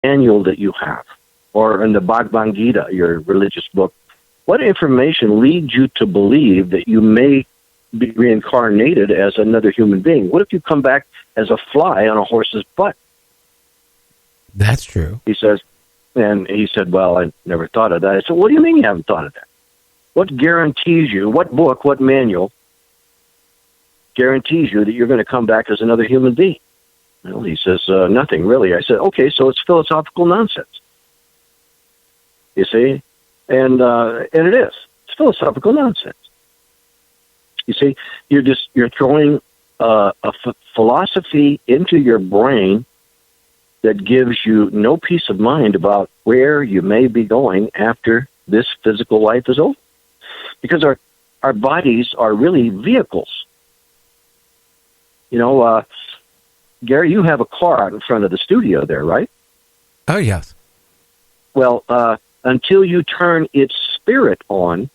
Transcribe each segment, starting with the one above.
manual that you have, or in the Bhagavad Gita, your religious book, what information leads you to believe that you may be reincarnated as another human being? What if you come back as a fly on a horse's butt? That's true. He said, well, I never thought of that. I said, what do you mean you haven't thought of that? What guarantees you, what book, what manual guarantees you that you're going to come back as another human being? Well, he says, nothing really. I said, okay, so it's philosophical nonsense. You see? And it is. It's philosophical nonsense. You see, you're throwing a philosophy into your brain that gives you no peace of mind about where you may be going after this physical life is over. Because our bodies are really vehicles. You know, Gary, you have a car out in front of the studio there, right? Oh, yes. Well, until you turn its spirit on,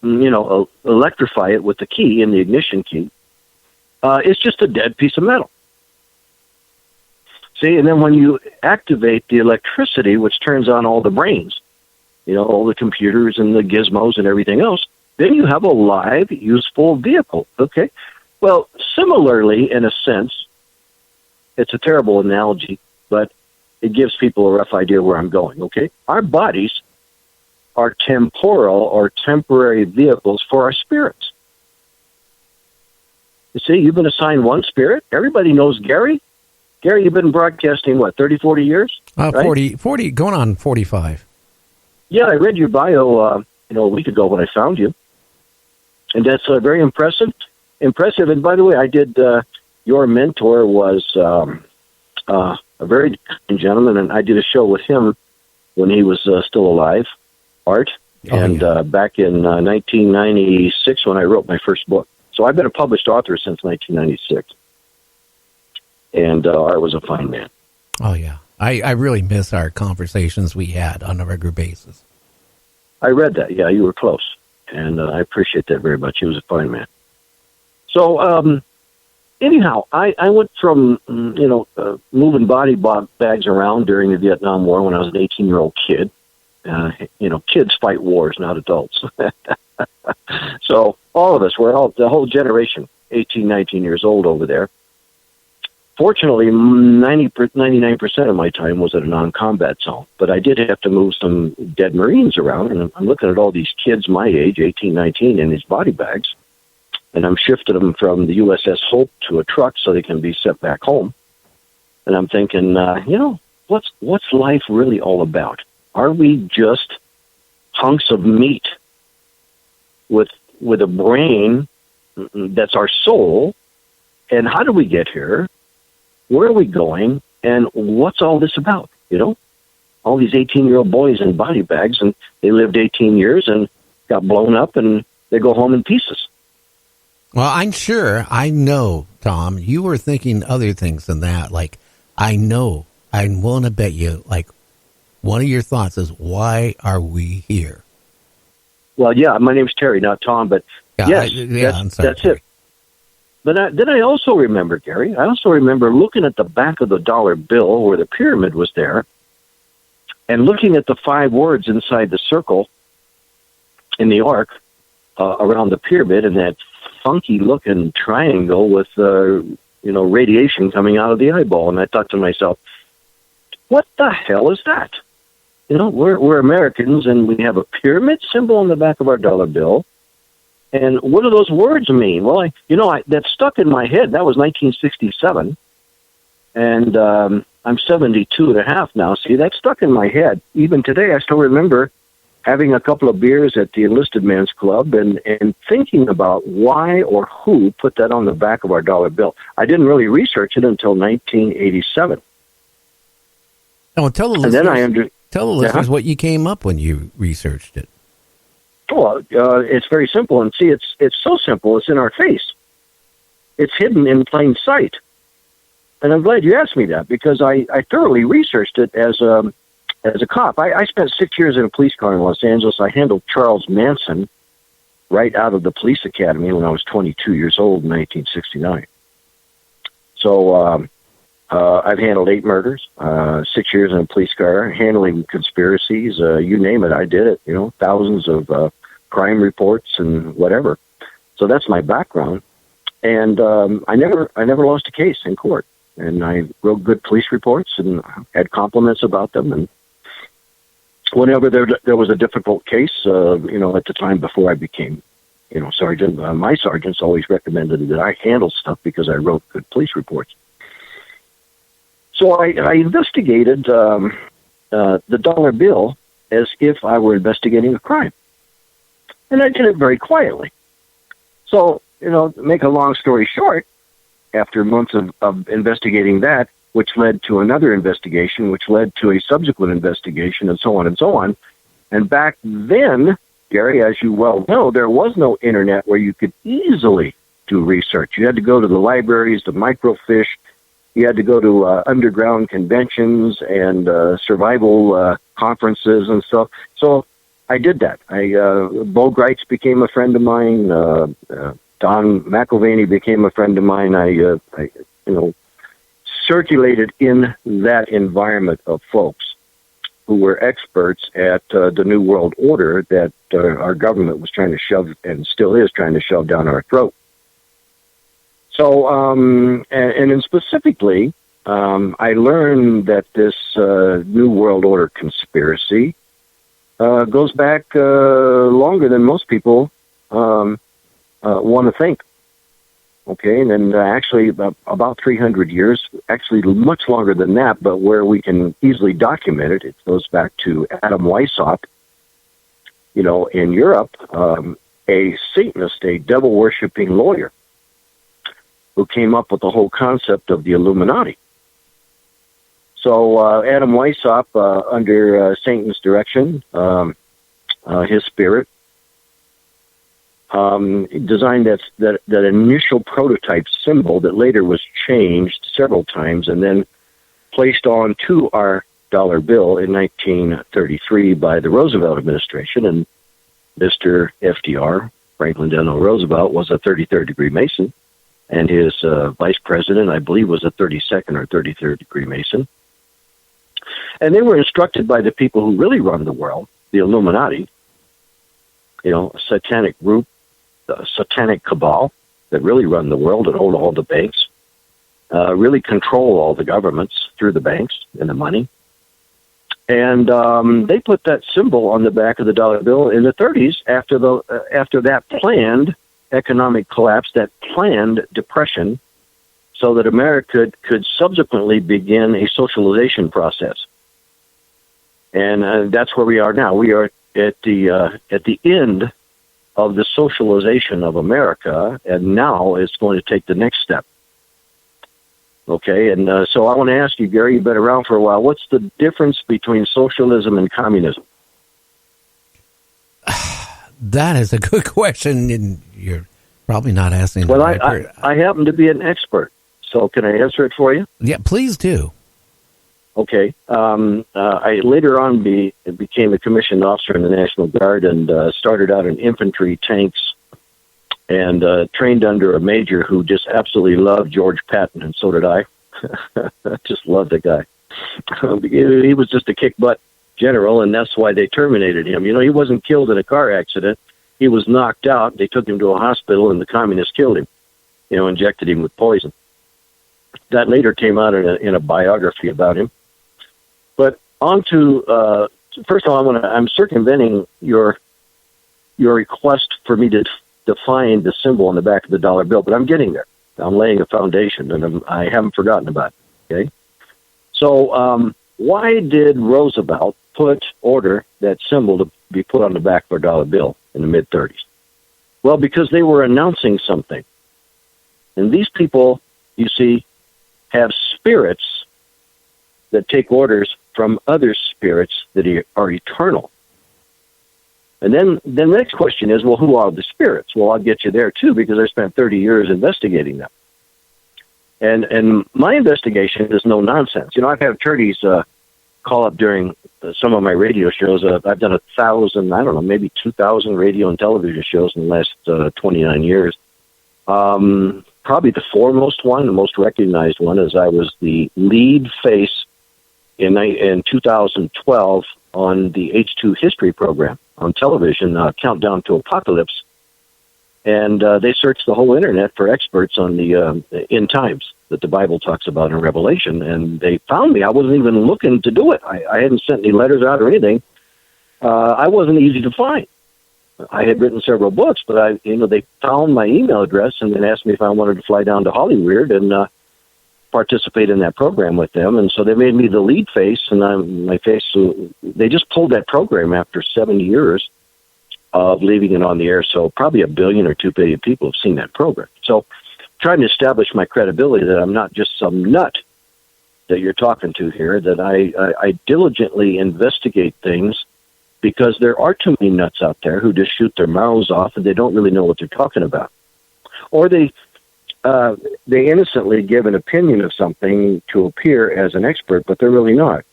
electrify it with the key in the ignition key, it's just a dead piece of metal. See, and then when you activate the electricity, which turns on all the brains, all the computers and the gizmos and everything else, then you have a live, useful vehicle, okay? Well, similarly, in a sense, it's a terrible analogy, but it gives people a rough idea where I'm going, okay? Our bodies are temporal or temporary vehicles for our spirits. You see, you've been assigned one spirit. Everybody knows Gary. Gary, you've been broadcasting, 30, 40 years? Right? 40, going on 45. Yeah, I read your bio, a week ago when I found you. And that's very impressive. Impressive. And by the way, I did, your mentor was a very kind gentleman, and I did a show with him when he was still alive, Art, back in 1996 when I wrote my first book. So I've been a published author since 1996. And Art was a fine man. Oh, yeah. I really miss our conversations we had on a regular basis. I read that. Yeah, you were close. And I appreciate that very much. He was a fine man. So, anyhow, I went from, moving body bags around during the Vietnam War when I was an 18-year-old kid. Kids fight wars, not adults. So all of us, the whole generation, 18, 19 years old over there. Fortunately, 99% of my time was at a non-combat zone, but I did have to move some dead Marines around, and I'm looking at all these kids my age, 18, 19, in these body bags, and I'm shifting them from the USS Hope to a truck so they can be sent back home. And I'm thinking, what's life really all about? Are we just hunks of meat with a brain that's our soul? And how do we get here? Where are we going? And what's all this about? All these 18-year-old boys in body bags, and they lived 18 years and got blown up, and they go home in pieces. Well, I know, Tom, you were thinking other things than that. Like, I'm willing to bet you, one of your thoughts is, why are we here? Well, yeah, my name's Terry, not Tom, but yes, that's it. But then I also remember, Gary, looking at the back of the dollar bill where the pyramid was there and looking at the 5 words inside the circle in the arc around the pyramid and that funky-looking triangle with, radiation coming out of the eyeball. And I thought to myself, what the hell is that? We're Americans, and we have a pyramid symbol on the back of our dollar bill. And what do those words mean? Well, that stuck in my head. That was 1967. And I'm 72 and a half now. See, that stuck in my head. Even today, I still remember having a couple of beers at the Enlisted Men's Club and thinking about why or who put that on the back of our dollar bill. I didn't really research it until 1987. Oh, tell the listeners what you came up when you researched it. Well, it's very simple, and see, it's so simple. It's in our face. It's hidden in plain sight. And I'm glad you asked me that because I thoroughly researched it as a cop. I spent 6 years in a police car in Los Angeles. I handled Charles Manson right out of the police academy when I was 22 years old in 1969. So I've handled 8 murders, 6 years in a police car, handling conspiracies, you name it, I did it, thousands of crime reports and whatever. So that's my background. And I never lost a case in court. And I wrote good police reports and had compliments about them. And whenever there was a difficult case, at the time before I became, sergeant, my sergeants always recommended that I handle stuff because I wrote good police reports. So I investigated the dollar bill as if I were investigating a crime. And I did it very quietly. So, to make a long story short, after months of investigating that, which led to another investigation, which led to a subsequent investigation, and so on and so on. And back then, Gary, as you well know, there was no internet where you could easily do research. You had to go to the libraries, the microfiche. You had to go to underground conventions and survival conferences and stuff. So I did that. Bo Greitz became a friend of mine. Don McIlvaney became a friend of mine. I circulated in that environment of folks who were experts at the New World Order that our government was trying to shove, and still is trying to shove down our throat. So, and then specifically, I learned that this New World Order conspiracy goes back longer than most people want to think. Okay, and then actually about 300 years, actually much longer than that, but where we can easily document it, it goes back to Adam Weishaupt, in Europe, a Satanist, a devil-worshipping lawyer who came up with the whole concept of the Illuminati. So Adam Weishaupt, under Satan's direction, his spirit, designed that initial prototype symbol that later was changed several times and then placed onto our dollar bill in 1933 by the Roosevelt administration. And Mr. FDR, Franklin Delano Roosevelt, was a 33rd degree Mason, and his vice president, I believe, was a 32nd or 33rd degree Mason. And they were instructed by the people who really run the world, the Illuminati, a satanic group, the satanic cabal that really run the world and hold all the banks, really control all the governments through the banks and the money. And they put that symbol on the back of the dollar bill in the 30s after that planned economic collapse, that planned depression, so that America could subsequently begin a socialization process. And that's where we are now. We are at the end of the socialization of America, and now it's going to take the next step. Okay, and so I want to ask you, Gary, you've been around for a while. What's the difference between socialism and communism? That is a good question, and you're probably not asking. Well, I happen to be an expert, so can I answer it for you? Yeah, please do. Okay. I later on became a commissioned officer in the National Guard and started out in infantry, tanks, and trained under a major who just absolutely loved George Patton, and so did I. Just loved the guy. He was just a kick-butt general, and that's why they terminated him. He wasn't killed in a car accident. He was knocked out. They took him to a hospital, and the communists killed him, injected him with poison. That later came out in a biography about him. But on to, first of all, I'm circumventing your request for me to define the symbol on the back of the dollar bill, but I'm getting there. I'm laying a foundation, and I haven't forgotten about it, okay? So why did Roosevelt order that symbol to be put on the back of our dollar bill in the mid-30s? Well, because they were announcing something. And these people, you see, have spirits that take orders from other spirits that are eternal. And then the next question is, well, who are the spirits? Well, I'll get you there, too, because I spent 30 years investigating them. And my investigation is no nonsense. I've had attorneys call up during some of my radio shows. I've done 1,000, I don't know, maybe 2,000 radio and television shows in the last 29 years. probably the foremost one, the most recognized one, is I was the lead face in 2012 on the H2 history program on television, Countdown to Apocalypse. And they searched the whole internet for experts on the end times that the Bible talks about in Revelation, and they found me. I wasn't even looking to do it. I hadn't sent any letters out or anything. I wasn't easy to find. I had written several books, but they found my email address and then asked me if I wanted to fly down to Hollywood and participate in that program with them. And so they made me the lead face, and my face. They just pulled that program after 7 years of leaving it on the air. So probably 1 billion or 2 billion people have seen that program. So trying to establish my credibility that I'm not just some nut that you're talking to here, that I diligently investigate things, because there are too many nuts out there who just shoot their mouths off and they don't really know what they're talking about. Or they innocently give an opinion of something to appear as an expert, but they're really not.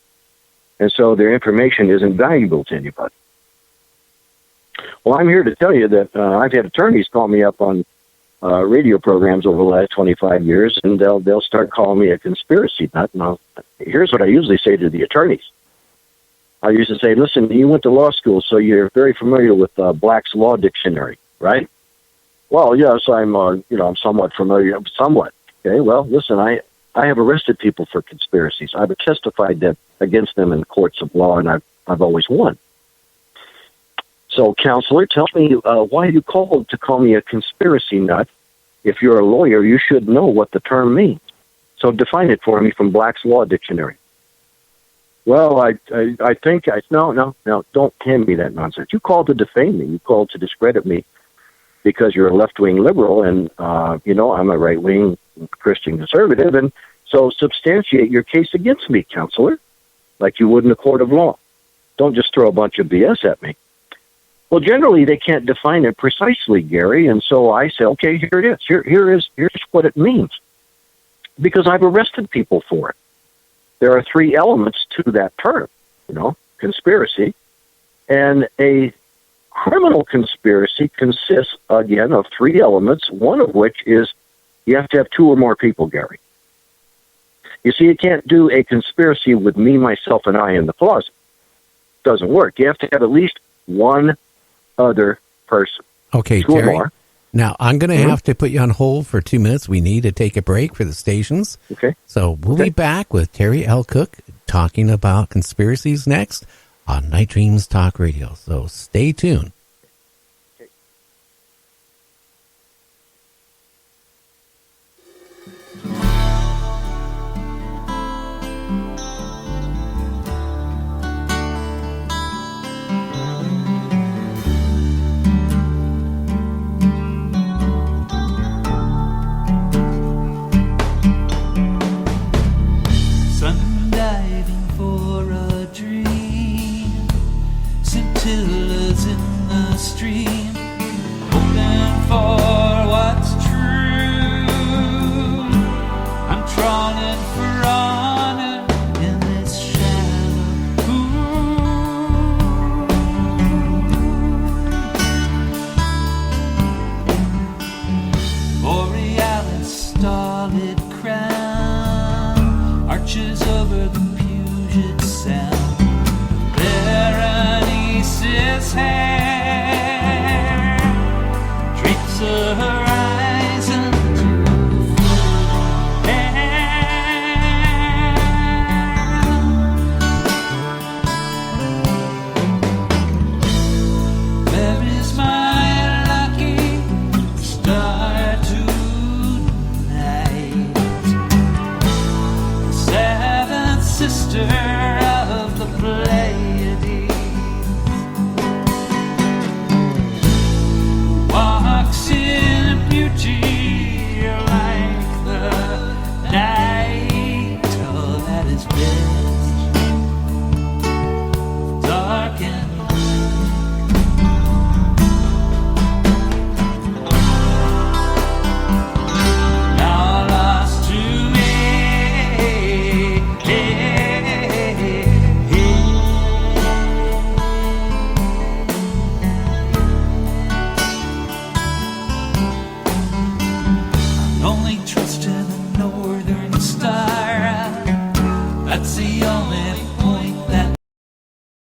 And so their information isn't valuable to anybody. Well, I'm here to tell you that I've had attorneys call me up on radio programs over the last 25 years, and they'll start calling me a conspiracy nut. Now, here's what I usually say to the attorneys. I used to say, listen, you went to law school, so you're very familiar with Black's Law Dictionary, right? Well, yes, I'm somewhat familiar. Somewhat. Okay, well, listen, I have arrested people for conspiracies. I've testified that against them in courts of law, and I've always won. So, counselor, tell me why you called to call me a conspiracy nut. If you're a lawyer, you should know what the term means. So define it for me from Black's Law Dictionary. Well, I think no, don't hand me that nonsense. You called to defame me. You called to discredit me because you're a left-wing liberal, and I'm a right-wing Christian conservative, and so substantiate your case against me, counselor, like you would in a court of law. Don't just throw a bunch of BS at me. Well, generally they can't define it precisely, Gary, and so I say, okay, here it is. Here's what it means, because I've arrested people for it. There are 3 elements to that term, conspiracy. And a criminal conspiracy consists, again, of 3 elements, one of which is you have to have 2 or more people, Gary. You see, you can't do a conspiracy with me, myself, and I in the closet. It doesn't work. You have to have at least one other person. Okay, 2 or Terry. more. Now, I'm going to have to put you on hold for 2 minutes. We need to take a break for the stations. Okay. So we'll be back with Terry L. Cook talking about conspiracies next on Night Dreams Talk Radio. So stay tuned.